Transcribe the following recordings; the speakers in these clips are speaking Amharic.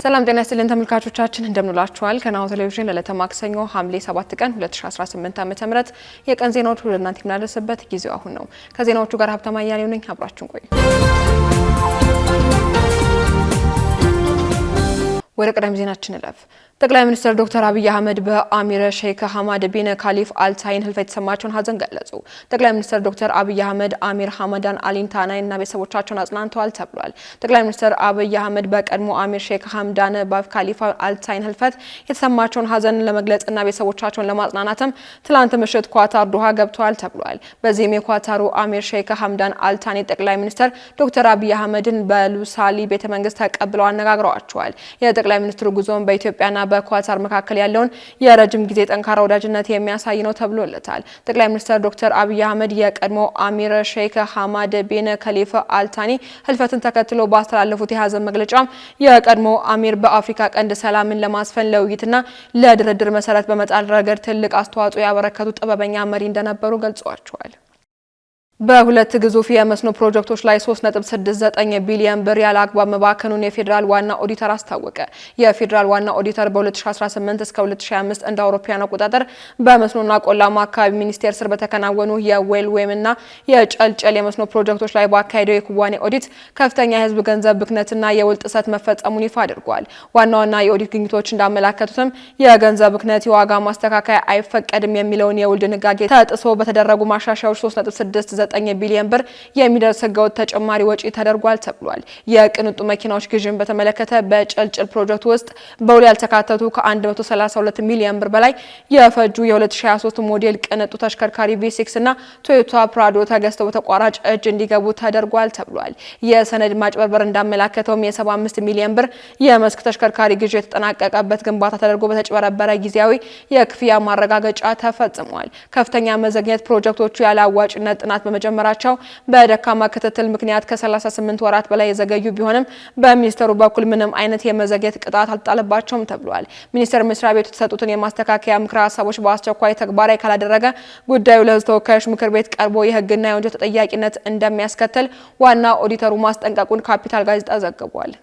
ሰላም ጤና ይስጥልን ተመልካቾቻችን እንደምንላችኋል ከናሁ ቴሌቪዥን ለዕለተ ማክሰኞ ሐምሌ 7 ቀን 2018 ዓ.ም የቀን ዜናዎች ወደ እናንተ የምናደርስበት ጊዜው አሁን ነው። ከዜናዎቹ ጋር ሀብታማ ያሌው ነኝ። አብራችሁን ቆዩ። ወደ ቀዳሚ ዜናችን እንለፍ። ጠቅላይ ሚኒስትር ዶክተር አብይ አህመድ በአሚር ሼክ ሐማድ ቢን ካሊፍ አልታይን ህልፈት የተሰማቸውን ሀዘን ገለጹ። ጠቅላይ ሚኒስትር ዶክተር አብይ አህመድ አሚር ሐመዳን አሊንታናይና ቤተሰቦቻቸውን አጽናንተዋል ተብሏል። ጠቅላይ ሚኒስትር አብይ አህመድ በቀድሞ አሚር ሼክ ሐምዳን ባካሊፋ አልታይን ህልፈት የተሰማቸውን ሀዘን ለመግለጽና ቤተሰቦቻቸውን ለማጽናናትም ትላንት ምሽት ኳታር ዶሃ ገብተዋል ተብሏል። በዚህም የኳታሩ አሚር ሼክ ሐምዳን አልታኒ ጠቅላይ ሚኒስትር ዶክተር አብይ አህመድን በሉሳሊ ቤተመንግስት ተቀብለው አነጋግረዋቸዋል። የጠቅላይ ሚኒስትሩ ጉዞን በኢትዮጵያና በኳታር መካከል ያለውን የረጅም ጊዜ ጠንካራ ወዳጅነት የሚያሳይ ነው ተብሎለታል። ጠቅላይ ሚኒስትር ዶክተር አብይ አህመድ የቀድሞ አሚር ሼክ ሐማድ ቢን ካሊፋ አልታኒ ህልፈትን ተከትሎ ባስተላለፉት የሀዘን መግለጫ የቀድሞ አሚር በአፍሪካ ቀንድ ሰላምን ለማስፈን ለውይይትና ለድርድር መሰረት በመጣል ረገድ ትልቅ አስተዋጽኦ ያበረከቱ ጥበበኛ መሪ እንደነበሩ ገልጸዋቸዋል። በሁለት ግዙፍ የመስኖ ፕሮጀክቶች ላይ 3.69 ቢሊዮን ብር ያለ አግባብ መባከኑን የፌዴራል ዋና ኦዲተር አስታወቀ። የፌዴራል ዋና ኦዲተር በ2018 እስከ 2025 እንደ አውሮፓውያን አቆጣጠር በመስኖና ቆላማ አካባቢ ሚኒስቴር ስር በተከናወኑ የዌልዌምና የጨልጨል የመስኖ ፕሮጀክቶች ላይ ባካሄደው የክዋኔ ኦዲት ከፍተኛ የህዝብ ገንዘብ ብክነትና የውል ጥሰት መፈጸሙን ይፋ አድርጓል። ዋና ዋና የኦዲት ግኝቶች እንዳመላከቱትም የገንዘብ ብክነት፣ የዋጋ ማስተካከያ አይፈቀድም የሚለውን የውል ድንጋጌ ተጥሶ በተደረጉ ማሻሻያዎች 3.69 ቢሊዮን ብር የሚደርስ ህገወጥ ተጨማሪ ወጪ ተደርጓል ተብሏል። የቅንጡ መኪናዎች ግዥን በተመለከተ በጨልጨል ፕሮጀክት ውስጥ በውል ያልተካተቱ ከ132 ሚሊዮን ብር በላይ የፈጁ የ2023 ሞዴል ቅንጡ ተሽከርካሪ V6 እና ቶዮታ ፕራዶ ተገዝተው በተቋራጭ እጅ እንዲገቡ ተደርጓል ተብሏል። የሰነድ ማጭበርበር እንዳመላከተውም የ75 ሚሊዮን ብር የመስክ ተሽከርካሪ ግዥ የተጠናቀቀበት ግንባታ ተደርጎ በተጭበረበረ ጊዜያዊ የክፍያ ማረጋገጫ ተፈጽሟል። ከፍተኛ መዘግየት ፕሮጀክቶቹ ያለ አዋጭነት ጥናት መጀመራቸው በደካማ ክትትል ምክንያት ከ38 ወራት በላይ የዘገዩ ቢሆንም በሚኒስተሩ በኩል ምንም አይነት የመዘግየት ቅጣት አልጣለባቸውም ተብሏል። ሚኒስተር መስሪያ ቤቱ የተሰጡትን የማስተካከያ ምክረ ሀሳቦች በአስቸኳይ ተግባራዊ ካላደረገ ጉዳዩ ለሕዝብ ተወካዮች ምክር ቤት ቀርቦ የህግና የወንጀል ተጠያቂነት እንደሚያስከትል ዋና ኦዲተሩ ማስጠንቀቁን ካፒታል ጋዜጣ ዘግቧል።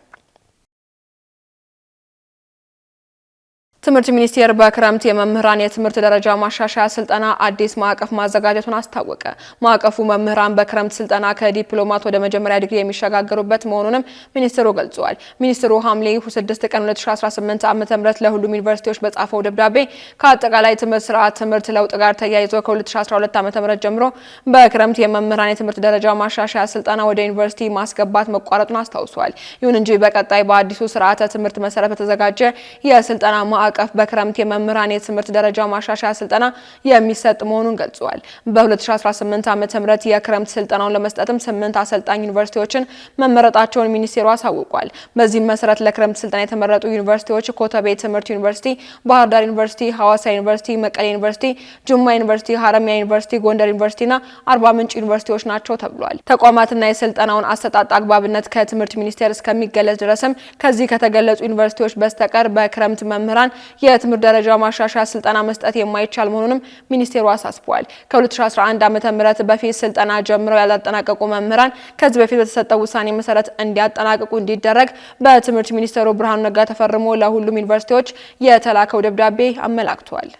ትምህርት ሚኒስቴር በክረምት የመምህራን የትምህርት ደረጃ ማሻሻያ ስልጠና አዲስ ማዕቀፍ ማዘጋጀቱን አስታወቀ። ማዕቀፉ መምህራን በክረምት ስልጠና ከዲፕሎማት ወደ መጀመሪያ ዲግሪ የሚሸጋገሩበት መሆኑንም ሚኒስትሩ ገልጿል። ሚኒስትሩ ሐምሌ 6 ቀን 2018 ዓ.ም ለሁሉም ዩኒቨርሲቲዎች በጻፈው ደብዳቤ ከአጠቃላይ ትምህርት ስርዓት ትምህርት ለውጥ ጋር ተያይዞ ከ2012 ዓ.ም ጀምሮ በክረምት የመምህራን የትምህርት ደረጃ ማሻሻያ ስልጠና ወደ ዩኒቨርሲቲ ማስገባት መቋረጡን አስታውሷል። ይሁን እንጂ በቀጣይ በአዲሱ ስርዓተ ትምህርት መሰረት በተዘጋጀ የስልጠና ማዕቀፍ በክረምት የመምህራን የትምህርት ደረጃ ማሻሻያ ስልጠና የሚሰጥ መሆኑን ገልጿል። በ2018 ዓ.ም የክረምት ስልጠናውን ለመስጠትም 8 አሰልጣኝ ዩኒቨርሲቲዎችን መመረጣቸውን ሚኒስቴሩ አሳውቋል። በዚህም መሰረት ለክረምት ስልጠና የተመረጡ ዩኒቨርሲቲዎች ኮተቤ ትምህርት ዩኒቨርሲቲ፣ ባህር ዳር ዩኒቨርሲቲ፣ ሐዋሳ ዩኒቨርሲቲ፣ መቀሌ ዩኒቨርሲቲ፣ ጅማ ዩኒቨርሲቲ፣ ሐረማያ ዩኒቨርሲቲ፣ ጎንደር ዩኒቨርሲቲና አርባ ምንጭ ዩኒቨርሲቲዎች ናቸው ተብሏል። ተቋማትና የስልጠናውን አሰጣጥ አግባብነት ከትምህርት ሚኒስቴር እስከሚገለጽ ድረስም ከዚህ ከተገለጹ ዩኒቨርሲቲዎች በስተቀር በክረምት መምህራን የትምህርት ደረጃ ማሻሻያ ስልጠና መስጠት የማይቻል መሆኑንም ሚኒስቴሩ አሳስቧል። ከ2011 ዓ.ም በፊት ስልጠና ጀምረው ያላጠናቀቁ መምህራን ከዚህ በፊት በተሰጠው ውሳኔ መሰረት እንዲያጠናቅቁ እንዲደረግ በትምህርት ሚኒስቴሩ ብርሃኑ ነጋ ተፈርሞ ለሁሉም ዩኒቨርሲቲዎች የተላከው ደብዳቤ አመላክቷል።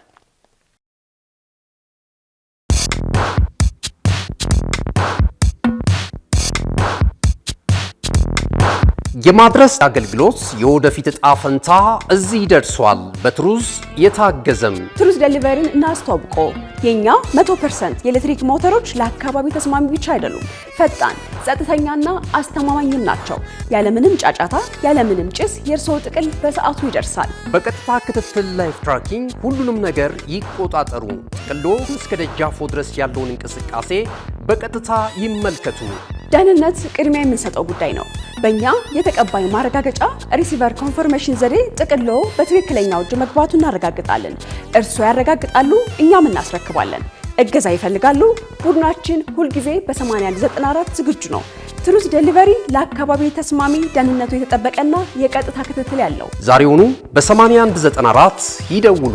የማድረስ አገልግሎት የወደፊት ዕጣ ፈንታ እዚህ ደርሷል። በትሩዝ የታገዘም ትሩዝ ዴሊቨሪን እናስተዋውቆ። የኛ 100% የኤሌክትሪክ ሞተሮች ለአካባቢ ተስማሚ ብቻ አይደሉም፣ ፈጣን፣ ጸጥተኛና አስተማማኝም ናቸው። ያለምንም ጫጫታ፣ ያለምንም ጭስ የእርስዎ ጥቅል በሰዓቱ ይደርሳል። በቀጥታ ክትትል ላይፍ ትራኪንግ ሁሉንም ነገር ይቆጣጠሩ። ጥቅሎ እስከ ደጃፎ ድረስ ያለውን እንቅስቃሴ በቀጥታ ይመልከቱ። ደህንነት ቅድሚያ የምንሰጠው ጉዳይ ነው። በእኛ የተቀባይ ማረጋገጫ ሪሲቨር ኮንፈርሜሽን ዘዴ ጥቅሎ በትክክለኛው እጅ መግባቱ እናረጋግጣለን። እርስዎ ያረጋግጣሉ፣ እኛም እናስረክባለን። እገዛ ይፈልጋሉ? ቡድናችን ሁልጊዜ በ8194 ዝግጁ ነው። ትሩዝ ዴሊቨሪ ለአካባቢ ተስማሚ፣ ደህንነቱ የተጠበቀና የቀጥታ ክትትል ያለው። ዛሬውኑ በ8194 ይደውሉ።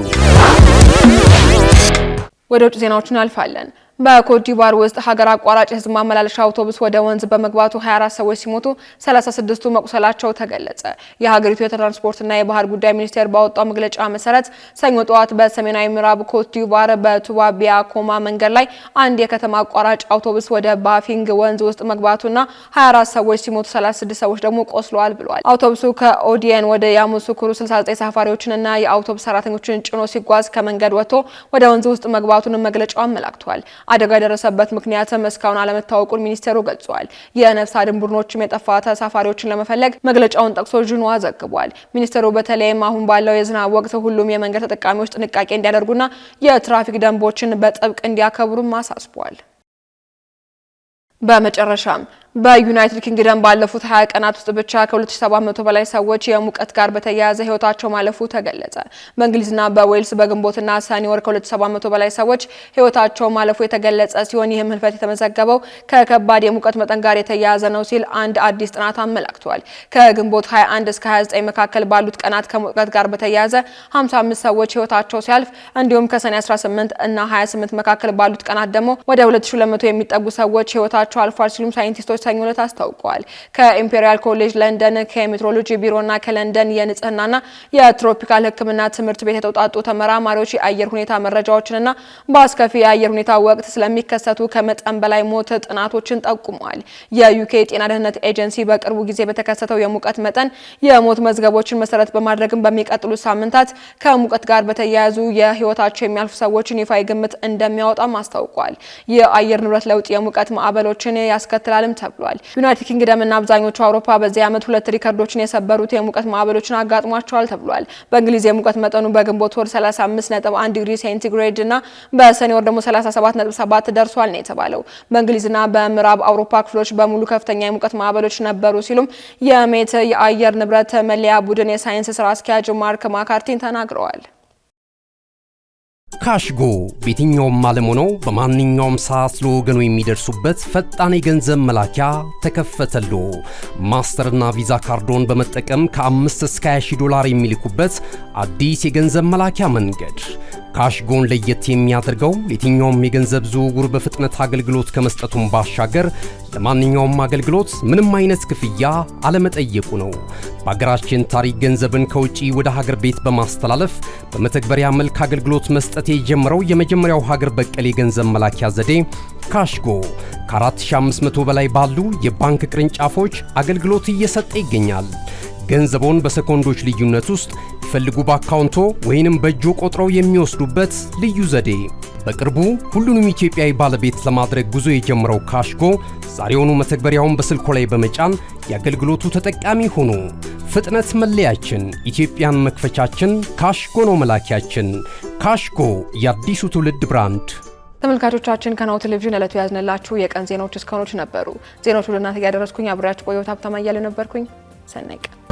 ወደ ውጭ ዜናዎችን አልፋለን። በኮትዲቯር ውስጥ ሀገር አቋራጭ ህዝብ ማመላለሻ አውቶቡስ ወደ ወንዝ በመግባቱ 24 ሰዎች ሲሞቱ 36ቱ መቁሰላቸው ተገለጸ። የሀገሪቱ የትራንስፖርትና የባህር ጉዳይ ሚኒስቴር ባወጣው መግለጫ መሰረት ሰኞ ጠዋት በሰሜናዊ ምዕራብ ኮትዲቯር በቱባ ቢያኮማ መንገድ ላይ አንድ የከተማ አቋራጭ አውቶቡስ ወደ ባፊንግ ወንዝ ውስጥ መግባቱና 24 ሰዎች ሲሞቱ 36 ሰዎች ደግሞ ቆስለዋል ብለዋል። አውቶቡሱ ከኦዲየን ወደ ያሙሱኩሩ 69 ተሳፋሪዎችንና የአውቶቡስ ሰራተኞችን ጭኖ ሲጓዝ ከመንገድ ወጥቶ ወደ ወንዝ ውስጥ መግባቱን መግለጫው አመላክቷል። አደጋ የደረሰበት ምክንያትም እስካሁን አለመታወቁን ሚኒስቴሩ ገልጿል። የነፍስ አድን ቡድኖችም የጠፋ ተሳፋሪዎችን ለመፈለግ መግለጫውን ጠቅሶ ዥንዋ ዘግቧል። ሚኒስቴሩ በተለይም አሁን ባለው የዝናብ ወቅት ሁሉም የመንገድ ተጠቃሚዎች ጥንቃቄ እንዲያደርጉና የትራፊክ ደንቦችን በጥብቅ እንዲያከብሩም አሳስቧል። በመጨረሻም በዩናይትድ ኪንግደም ባለፉት 20 ቀናት ውስጥ ብቻ ከ2700 በላይ ሰዎች የሙቀት ጋር በተያያዘ ህይወታቸው ማለፉ ተገለጸ። በእንግሊዝና በዌልስ በግንቦትና ሰኔ ወር ከ2700 በላይ ሰዎች ህይወታቸው ማለፉ የተገለጸ ሲሆን ይህም ህልፈት የተመዘገበው ከከባድ የሙቀት መጠን ጋር የተያያዘ ነው ሲል አንድ አዲስ ጥናት አመላክቷል። ከግንቦት 21 እስከ 29 መካከል ባሉት ቀናት ከሙቀት ጋር በተያያዘ 55 ሰዎች ህይወታቸው ሲያልፍ እንዲሁም ከሰኔ 18 እና 28 መካከል ባሉት ቀናት ደግሞ ወደ 2200 የሚጠጉ ሰዎች ህይወታቸው አልፏል ሲሉም ሳይንቲስቶች ሰኞ ዕለት አስታውቀዋል። ከኢምፔሪያል ኮሌጅ ለንደን ከሜትሮሎጂ ቢሮና ከለንደን የንጽህናና የትሮፒካል ሕክምና ትምህርት ቤት የተውጣጡ ተመራማሪዎች የአየር ሁኔታ መረጃዎችንና በአስከፊ የአየር ሁኔታ ወቅት ስለሚከሰቱ ከመጠን በላይ ሞት ጥናቶችን ጠቁመዋል። የዩኬ ጤና ደህንነት ኤጀንሲ በቅርቡ ጊዜ በተከሰተው የሙቀት መጠን የሞት መዝገቦችን መሰረት በማድረግም በሚቀጥሉት ሳምንታት ከሙቀት ጋር በተያያዙ የህይወታቸው የሚያልፉ ሰዎችን ይፋዊ ግምት እንደሚያወጣም አስታውቋል። የአየር ንብረት ለውጥ የሙቀት ማዕበሎችን ያስከትላልም ተብሏል። ዩናይትድ ኪንግደም እና አብዛኞቹ አውሮፓ በዚህ ዓመት 2 ሪከርዶችን የሰበሩት የሙቀት ማዕበሎችን አጋጥሟቸዋል ተብሏል። በእንግሊዝ የሙቀት መጠኑ በግንቦት ወር 35.1 ዲግሪ ሴንቲግሬድ እና በሰኔ ወር ደግሞ 37.7 ደርሷል ነው የተባለው። በእንግሊዝና በምዕራብ አውሮፓ ክፍሎች በሙሉ ከፍተኛ የሙቀት ማዕበሎች ነበሩ ሲሉም የሜት የአየር ንብረት መለያ ቡድን የሳይንስ ስራ አስኪያጅ ማርክ ማካርቲን ተናግረዋል። ካሽጎ በየትኛውም ዓለም ሆነው በማንኛውም ሰዓት ለወገኑ የሚደርሱበት ፈጣን የገንዘብ መላኪያ ተከፈተሎ። ማስተርና ቪዛ ካርዶን በመጠቀም ከ5 እስከ 20 ዶላር የሚልኩበት አዲስ የገንዘብ መላኪያ መንገድ። ካሽጎን ለየት የሚያደርገው የትኛውም የገንዘብ ዝውውር በፍጥነት አገልግሎት ከመስጠቱም ባሻገር ለማንኛውም አገልግሎት ምንም አይነት ክፍያ አለመጠየቁ ነው። በሀገራችን ታሪክ ገንዘብን ከውጪ ወደ ሀገር ቤት በማስተላለፍ በመተግበሪያ መልክ አገልግሎት መስጠት የጀመረው የመጀመሪያው ሀገር በቀል የገንዘብ መላኪያ ዘዴ ካሽጎ ከ4500 በላይ ባሉ የባንክ ቅርንጫፎች አገልግሎት እየሰጠ ይገኛል። ገንዘቦን በሰኮንዶች ልዩነት ውስጥ ይፈልጉ በአካውንቶ ወይንም በእጆ ቆጥረው የሚወስዱበት ልዩ ዘዴ። በቅርቡ ሁሉንም ኢትዮጵያዊ ባለቤት ለማድረግ ጉዞ የጀመረው ካሽጎ ዛሬውኑ መተግበሪያውን በስልኮ ላይ በመጫን የአገልግሎቱ ተጠቃሚ ሆኑ። ፍጥነት መለያችን፣ ኢትዮጵያን መክፈቻችን፣ ካሽጎ ነው መላኪያችን። ካሽጎ የአዲሱ ትውልድ ብራንድ። ተመልካቾቻችን ከናሁ ቴሌቪዥን ዕለቱ ያዝንላችሁ የቀን ዜናዎች እስካሁኖች ነበሩ። ዜናዎቹ ለእናንተ ያደረስኩኝ አብሬያችሁ ቆየሁት። ሀብታማ እያለ ነበርኩኝ። ሰናይ ቀን